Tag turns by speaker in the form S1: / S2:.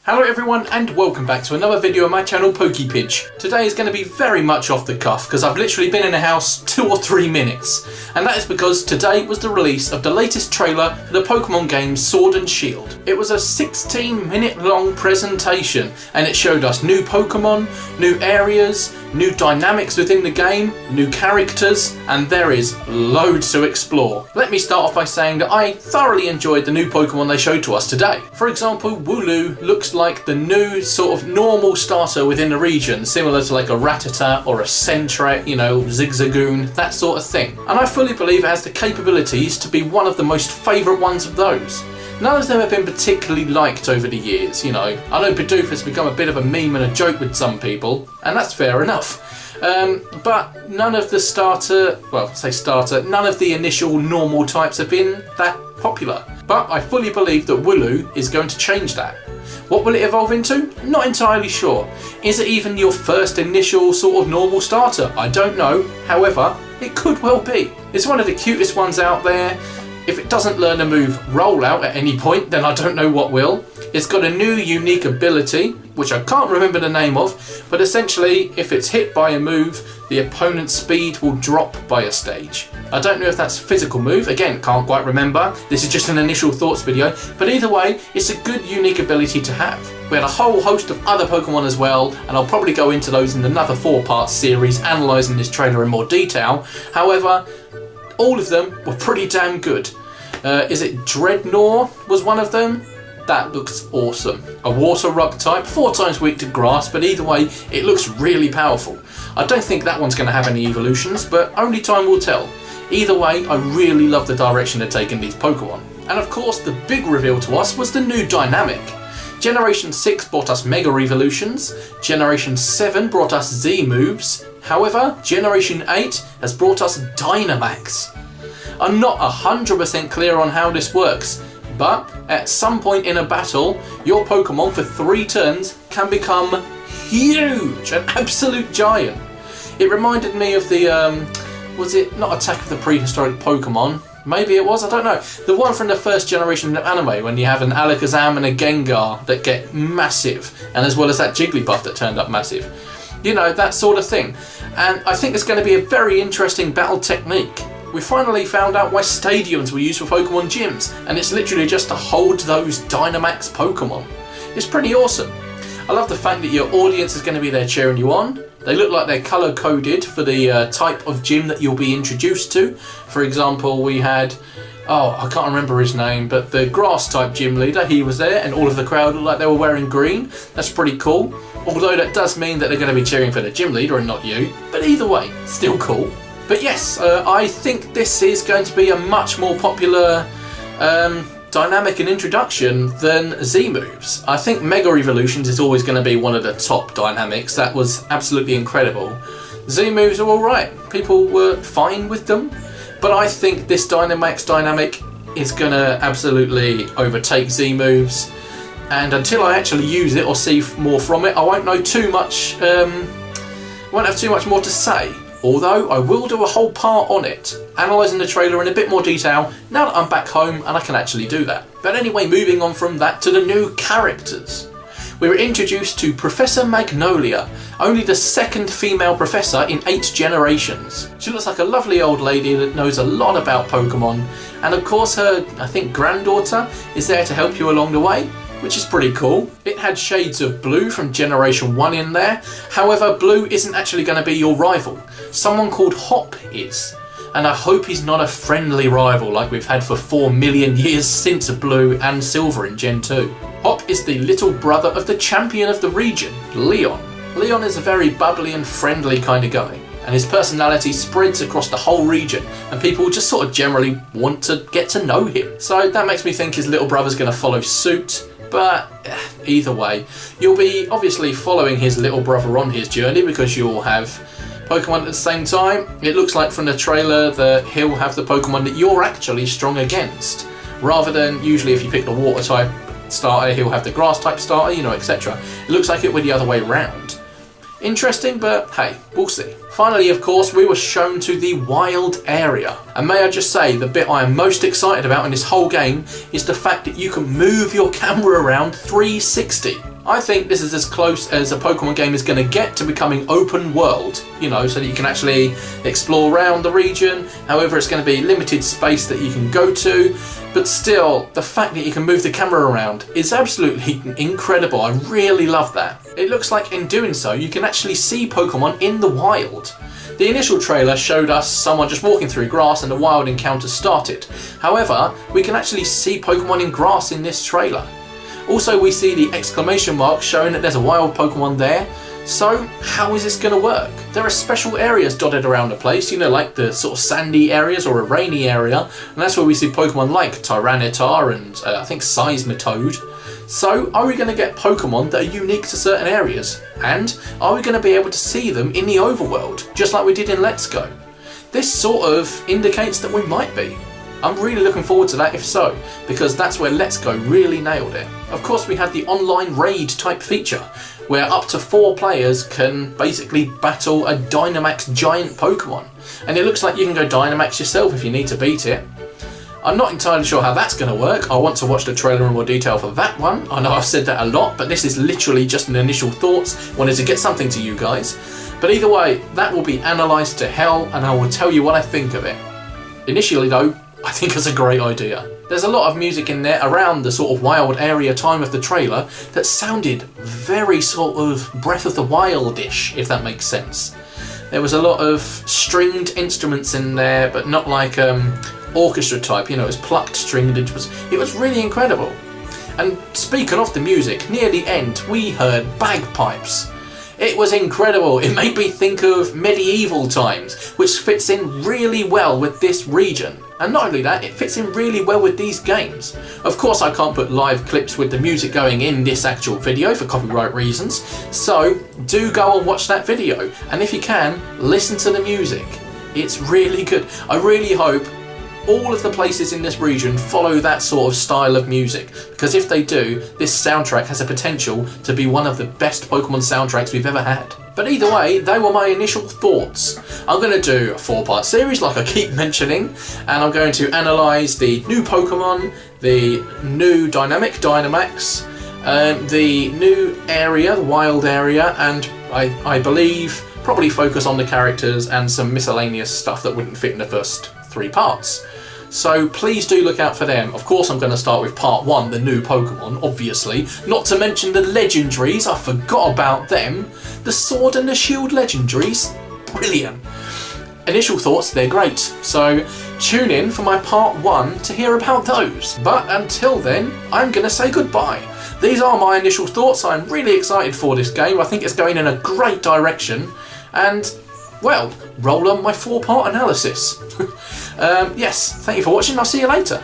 S1: Hello everyone and welcome back to another video on my channel PokePidge. Today is going to be very much off the cuff because I've literally been in the house 2 or 3 minutes, and that is because today was the release of the latest trailer for the Pokemon game Sword and Shield. It was a 16-minute long presentation and it showed us new Pokemon, new areas, new dynamics within the game, new characters, and there is loads to explore. Let me start off by saying that I thoroughly enjoyed the new Pokemon they showed to us today. For example, Wooloo looks like the new sort of normal starter within the region, similar to like a Rattata or a Sentret, you know, Zigzagoon, that sort of thing. And I fully believe it has the capabilities to be one of the most favourite ones of those. None of them have been particularly liked over the years, you know. I know Bidoof has become a bit of a meme and a joke with some people, and that's fair enough. But none of the none of the initial normal types have been that popular. But I fully believe that Wooloo is going to change that. What will it evolve into? Not entirely sure. Is it even your first initial sort of normal starter? I don't know. However, it could well be. It's one of the cutest ones out there. If it doesn't learn a move Rollout at any point, then I don't know what will. It's got a new unique ability, which I can't remember the name of, but essentially if it's hit by a move, the opponent's speed will drop by a stage. I don't know if that's a physical move, again, can't quite remember. This is just an initial thoughts video, but either way, it's a good unique ability to have. We had a whole host of other Pokemon as well, and I'll probably go into those in another 4-part series, analysing this trailer in more detail. However, all of them were pretty damn good. Is it Dreadnought was one of them? That looks awesome. A water rug type, 4 times weak to grass, but either way, it looks really powerful. I don't think that one's going to have any evolutions, but only time will tell. Either way, I really love the direction they're taking these Pokemon. And of course, the big reveal to us was the new dynamic. Generation 6 brought us Mega Evolutions, Generation 7 brought us Z moves, however, Generation 8 has brought us Dynamax. I'm not 100% clear on how this works, but at some point in a battle, your Pokemon for 3 turns can become huge, an absolute giant. It reminded me of the, was it not Attack of the Prehistoric Pokemon? Maybe it was, I don't know. The one from the first generation of anime, when you have an Alakazam and a Gengar that get massive, and as well as that Jigglypuff that turned up massive. You know, that sort of thing. And I think it's going to be a very interesting battle technique. We finally found out why stadiums were used for Pokemon gyms, and it's literally just to hold those Dynamax Pokemon. It's pretty awesome. I love the fact that your audience is going to be there cheering you on. They look like they're colour coded for the type of gym that you'll be introduced to. For example, we had, I can't remember his name, but the grass type gym leader, he was there, and all of the crowd looked like they were wearing green. That's pretty cool. Although that does mean that they're going to be cheering for the gym leader and not you. But either way, still cool. But yes, I think this is going to be a much more popular dynamic and introduction than Z moves. I think Mega Evolutions is always going to be one of the top dynamics. That was absolutely incredible. Z moves are alright. People were fine with them. But I think this Dynamax dynamic is going to absolutely overtake Z moves. And until I actually use it or see more from it, I won't know too much, won't have too much more to say. Although I will do a whole part on it, analysing the trailer in a bit more detail now that I'm back home and I can actually do that. But anyway, moving on from that to the new characters. We were introduced to Professor Magnolia, only the 2nd female professor in 8 generations. She looks like a lovely old lady that knows a lot about Pokemon, and of course her, I think, granddaughter is there to help you along the way, which is pretty cool. It had shades of Blue from Generation 1 in there. However, Blue isn't actually going to be your rival. Someone called Hop is. And I hope he's not a friendly rival like we've had for 4 million years since Blue and Silver in Gen 2. Hop is the little brother of the champion of the region, Leon. Leon is a very bubbly and friendly kind of guy, and his personality spreads across the whole region, and people just sort of generally want to get to know him. So that makes me think his little brother's going to follow suit. But either way, you'll be obviously following his little brother on his journey because you'll have Pokemon at the same time. It looks like from the trailer that he'll have the Pokemon that you're actually strong against, rather than usually if you pick the water type starter, he'll have the grass type starter, you know, etc. It looks like it went the other way round. Interesting, but hey, we'll see. Finally, of course, we were shown to the wild area. And may I just say, the bit I am most excited about in this whole game is the fact that you can move your camera around 360. I think this is as close as a Pokemon game is going to get to becoming open world, you know, so that you can actually explore around the region. However, it's going to be limited space that you can go to, but still, the fact that you can move the camera around is absolutely incredible. I really love that. It looks like in doing so, you can actually see Pokemon in the wild. The initial trailer showed us someone just walking through grass and the wild encounter started. However, we can actually see Pokemon in grass in this trailer. Also, we see the exclamation mark showing that there's a wild Pokemon there. So, how is this going to work? There are special areas dotted around the place, you know, like the sort of sandy areas or a rainy area, and that's where we see Pokemon like Tyranitar and I think Seismitoad. So, are we going to get Pokemon that are unique to certain areas? And are we going to be able to see them in the overworld, just like we did in Let's Go? This sort of indicates that we might be. I'm really looking forward to that if so, because that's where Let's Go really nailed it. Of course, we had the online raid type feature, where up to 4 players can basically battle a Dynamax giant Pokemon. And it looks like you can go Dynamax yourself if you need to beat it. I'm not entirely sure how that's going to work. I want to watch the trailer in more detail for that one. I know I've said that a lot, but this is literally just an initial thoughts. Wanted to get something to you guys. But either way, that will be analysed to hell, and I will tell you what I think of it. Initially though, I think it's a great idea. There's a lot of music in there around the sort of wild area time of the trailer that sounded very sort of Breath of the Wild-ish, if that makes sense. There was a lot of stringed instruments in there, but not like orchestra type, you know, it was plucked stringed. It was really incredible. And speaking of the music, near the end we heard bagpipes. It was incredible. It made me think of medieval times, which fits in really well with this region. And not only that, it fits in really well with these games. Of course, I can't put live clips with the music going in this actual video for copyright reasons, so do go and watch that video. And if you can, listen to the music. It's really good. I really hope all of the places in this region follow that sort of style of music, because if they do, this soundtrack has a potential to be one of the best Pokemon soundtracks we've ever had. But either way, they were my initial thoughts. I'm going to do a 4-part series like I keep mentioning, and I'm going to analyse the new Pokemon, the new Dynamax, the new area, the wild area, and I believe probably focus on the characters and some miscellaneous stuff that wouldn't fit in the first 3 parts. So please do look out for them. Of course I'm going to start with part 1, the new Pokemon, obviously. Not to mention the legendaries, I forgot about them. The Sword and the Shield legendaries, brilliant. Initial thoughts, they're great. So tune in for my part 1 to hear about those. But until then, I'm going to say goodbye. These are my initial thoughts. I'm really excited for this game. I think it's going in a great direction. And well, roll on my 4-part analysis. Yes, thank you for watching. I'll see you later.